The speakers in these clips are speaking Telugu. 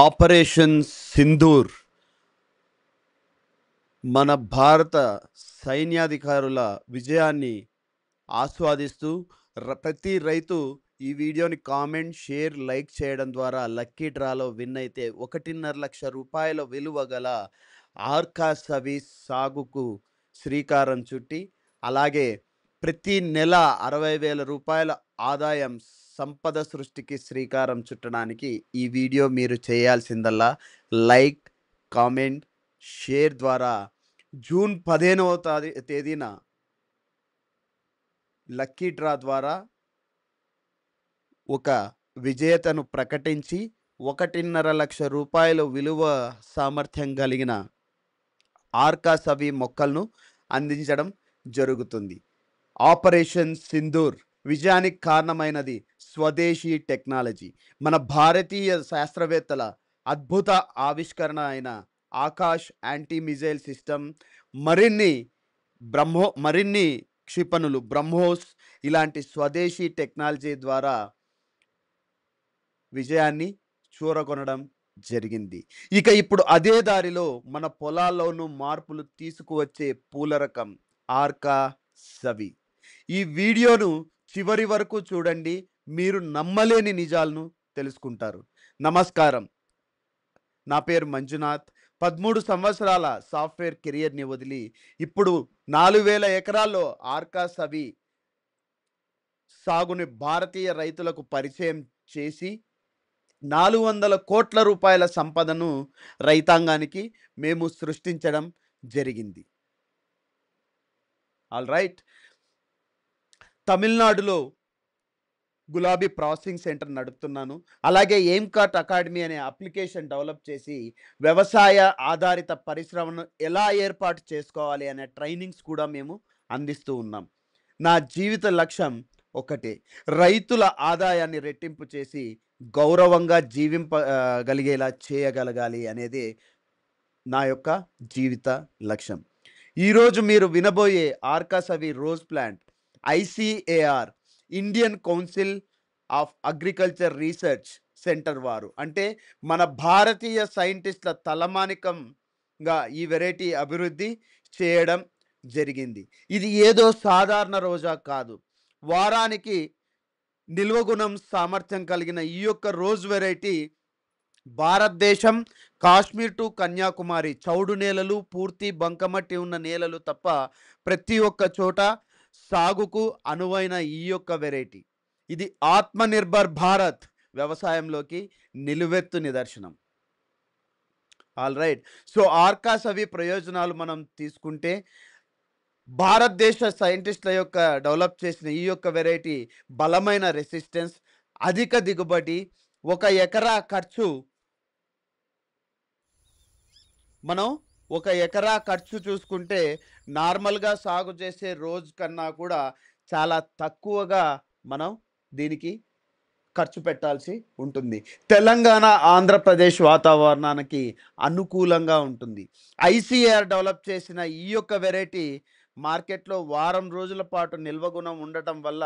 ఆపరేషన్ సింధూర్ మన భారత సైన్యాధికారుల విజయాన్ని ఆస్వాదిస్తూ ప్రతి రైతు ఈ వీడియోని కామెంట్, షేర్, లైక్ చేయడం ద్వారా లక్కీ డ్రాలో విన్ అయితే 1.5 లక్ష రూపాయల విలువ గల ఆర్కా సవి సాగుకు శ్రీకారం చుట్టి, అలాగే ప్రతి నెల 60,000 రూపాయల ఆదాయం సంపద సృష్టికి శ్రీకారం చుట్టడానికి ఈ వీడియో మీరు చేయాల్సిందల్లా లైక్, కామెంట్, షేర్ ద్వారా జూన్ 15వ తేదీన లక్కీ డ్రా ద్వారా ఒక విజేతను ప్రకటించి 1.5 లక్ష రూపాయల విలువ సామర్థ్యం కలిగిన ఆర్కా సవి మొక్కలను అందించడం జరుగుతుంది. ఆపరేషన్ సింధూర్ విజయానికి కారణమైనది స్వదేశీ టెక్నాలజీ. మన భారతీయ శాస్త్రవేత్తల అద్భుత ఆవిష్కరణ అయిన ఆకాష్ యాంటీ మిజైల్ సిస్టమ్, మరిన్ని క్షిపణులు బ్రహ్మోస్ ఇలాంటి స్వదేశీ టెక్నాలజీ ద్వారా విజయాన్ని చూరగొనడం జరిగింది. ఇక ఇప్పుడు అదే దారిలో మన పొలాల్లోనూ మార్పులు తీసుకువచ్చే పూల రకం ఆర్కా సవి. ఈ వీడియోను చివరి వరకు చూడండి, మీరు నమ్మలేని నిజాలను తెలుసుకుంటారు. నమస్కారం, నా పేరు మంజునాథ్. 13 సంవత్సరాల సాఫ్ట్వేర్ కెరియర్ని వదిలి ఇప్పుడు 4,000 ఎకరాల్లో ఆర్కా సవి సాగుని భారతీయ రైతులకు పరిచయం చేసి 400 కోట్ల రూపాయల సంపదను రైతాంగానికి మేము సృష్టించడం జరిగింది. All right. తమిళనాడులో గులాబీ ప్రాసెసింగ్ సెంటర్ నడుపుతున్నాను. అలాగే ఎయిమ్కాట్ అకాడమీ అనే అప్లికేషన్ డెవలప్ చేసి వ్యవసాయ ఆధారిత పరిశ్రమను ఎలా ఏర్పాటు చేసుకోవాలి అనే ట్రైనింగ్స్ కూడా మేము అందిస్తూ ఉన్నాం. నా జీవిత లక్ష్యం ఒకటే, రైతుల ఆదాయాన్ని రెట్టింపు చేసి గౌరవంగా జీవింపగలిగేలా చేయగలగాలి అనేది నా యొక్క జీవిత లక్ష్యం. ఈరోజు మీరు వినబోయే Arka Savi rose plant ICAR, Indian Council of Agriculture Research Centre వారు, అంటే మన భారతీయ సైంటిస్టుల తలమానికంగా ఈ వెరైటీ అభివృద్ధి చేయడం జరిగింది. ఇది ఏదో సాధారణ రోజా కాదు. వారానికి నిల్వగుణం సామర్థ్యం కలిగిన ఈ యొక్క రోజ్ వెరైటీ భారతదేశం కాశ్మీర్ టు కన్యాకుమారి చౌడు నేలలు, పూర్తి బంకమట్టి ఉన్న నేలలు తప్ప ప్రతి ఒక్క చోట సాగుకు అనువైన ఈ యొక్క వెరైటీ. ఇది ఆత్మనిర్భర్ భారత్ వ్యవసాయంలోకి నిలువెత్తు నిదర్శనం. All right. సో ఆర్కా సవి ప్రయోజనాలు మనం తీసుకుంటే, భారతదేశ సైంటిస్టుల యొక్క డెవలప్ చేసిన ఈ యొక్క వెరైటీ బలమైన రెసిస్టెన్స్, అధిక దిగుబడి, 1 ఎకరా ఖర్చు మనం 1 ఎకరా ఖర్చు చూసుకుంటే నార్మల్గా సాగు చేసే రోజ్ కన్నా కూడా చాలా తక్కువగా మనం దీనికి ఖర్చు పెట్టాల్సి ఉంటుంది. తెలంగాణ, ఆంధ్రప్రదేశ్ వాతావరణానికి అనుకూలంగా ఉంటుంది. ICAR డెవలప్ చేసిన ఈ యొక్క వెరైటీ మార్కెట్లో వారం రోజుల పాటు నిల్వగుణం ఉండటం వల్ల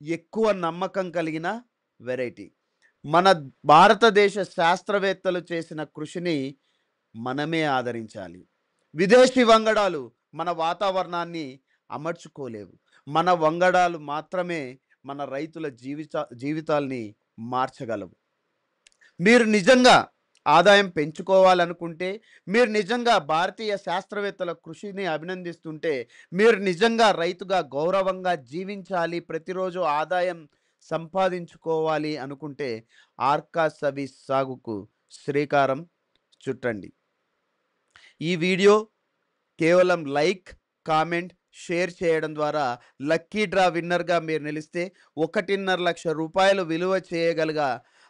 ఎక్కువ నమ్మకం కలిగిన వెరైటీ. మన భారతదేశ శాస్త్రవేత్తలు చేసిన కృషిని మనమే ఆదరించాలి. విదేశీ వంగడాలు మన వాతావరణాన్ని అమర్చుకోలేవు. మన వంగడాలు మాత్రమే మన రైతుల జీవితాల్ని మార్చగలవు. మీరు నిజంగా ఆదాయం పెంచుకోవాలనుకుంటే, మీరు నిజంగా భారతీయ శాస్త్రవేత్తల కృషిని అభినందిస్తుంటే, మీరు నిజంగా రైతుగా గౌరవంగా జీవించాలి, ప్రతిరోజు ఆదాయం సంపాదించుకోవాలి అనుకుంటే ఆర్కా సవి సాగుకు శ్రీకారం చుట్టండి. ఈ వీడియో కేవలం లైక్, కామెంట్, షేర్ చేయడం ద్వారా లక్కీ డ్రా విన్నర్గా మీరు నిలిస్తే 1.5 లక్ష రూపాయలు విలువ చేయగలిగ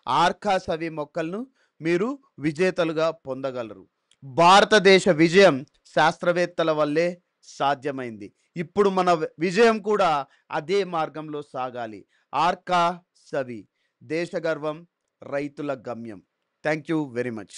ఆర్కా సవి మొక్కలను మీరు విజేతలుగా పొందగలరు. భారతదేశ విజయం శాస్త్రవేత్తల వల్లే సాధ్యమైంది. ఇప్పుడు మన విజయం కూడా అదే మార్గంలో సాగాలి. ఆర్కా సవి దేశ గర్వం, రైతుల గమ్యం. Thank you very much.